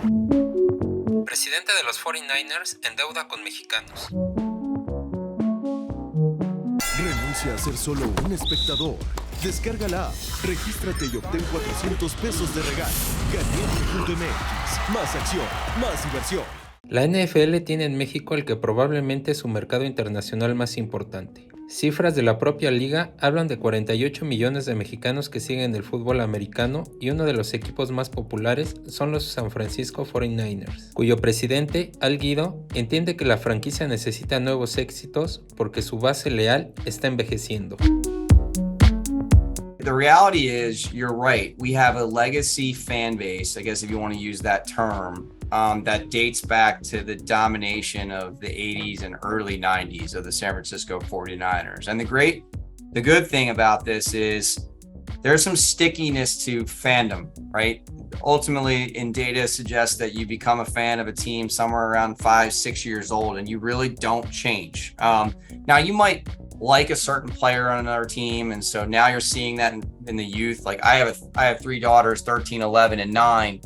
Presidente de los 49ers en deuda con mexicanos. Renuncia a ser solo un espectador. Descarga la app, regístrate y obtén $400 de regalo. Caliente.mx. Más acción, más diversión. La NFL tiene en México el que probablemente es su mercado internacional más importante. Cifras de la propia liga hablan de 48 millones de mexicanos que siguen el fútbol americano y uno de los equipos más populares son los San Francisco 49ers, cuyo presidente, Guido, entiende que la franquicia necesita nuevos éxitos porque su base leal está envejeciendo. The reality is, you're right. We have a legacy fan base, I guess if you want to use that term, that dates back to the domination of the 80s and early 90s of the San Francisco 49ers. And the good thing about this is there's some stickiness to fandom, right? Ultimately, in data suggests that you become a fan of a team somewhere around 5-6 years old, and you really don't change. Now, you might like a certain player on another team, and so now you're seeing that in the youth. Like I have 3 daughters, 13, 11, and 9.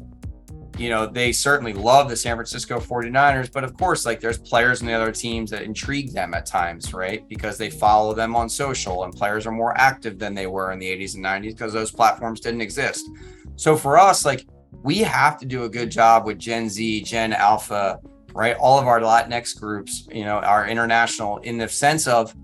You know, they certainly love the San Francisco 49ers, but of course, like there's players in the other teams that intrigue them at times, right? Because they follow them on social, and players are more active than they were in the 80s and 90s because those platforms didn't exist. So for us, like we have to do a good job with Gen Z, Gen Alpha, right? All of our Latinx groups, you know, our international, in the sense of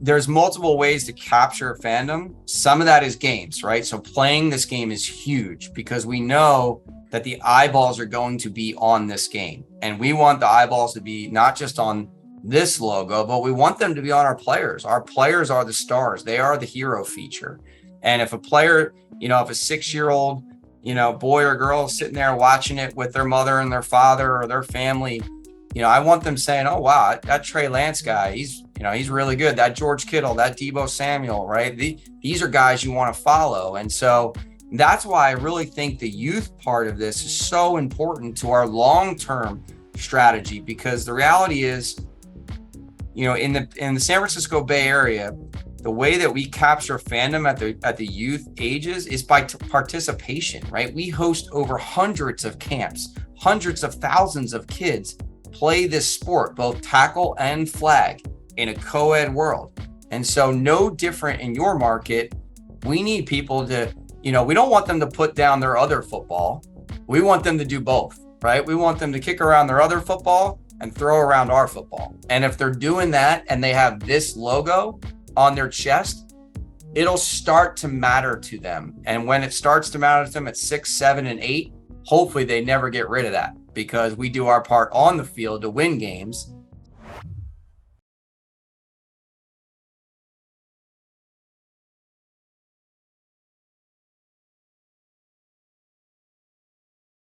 there's multiple ways to capture fandom. Some of that is games, right? So playing this game is huge because we know that the eyeballs are going to be on this game. And we want the eyeballs to be not just on this logo, but we want them to be on our players. Our players are the stars. They are the hero feature. And if a player, you know, if a 6-year-old, you know, boy or girl is sitting there watching it with their mother and their father or their family, you know, I want them saying, oh, wow, that Trey Lance guy, he's really good. That George Kittle, that Deebo Samuel, right? These are guys you want to follow. And so that's why I really think the youth part of this is so important to our long-term strategy, because the reality is, you know, in the San Francisco Bay Area, the way that we capture fandom at the youth ages is by participation, right? We host over hundreds of camps, hundreds of thousands of kids play this sport, both tackle and flag, in a co-ed world. And so no different in your market. We need people to, you know, we don't want them to put down their other football. We want them to do both, right? We want them to kick around their other football and throw around our football. And if they're doing that and they have this logo on their chest, it'll start to matter to them. And when it starts to matter to them at 6, 7, and 8, hopefully they never get rid of that, because we do our part on the field to win games.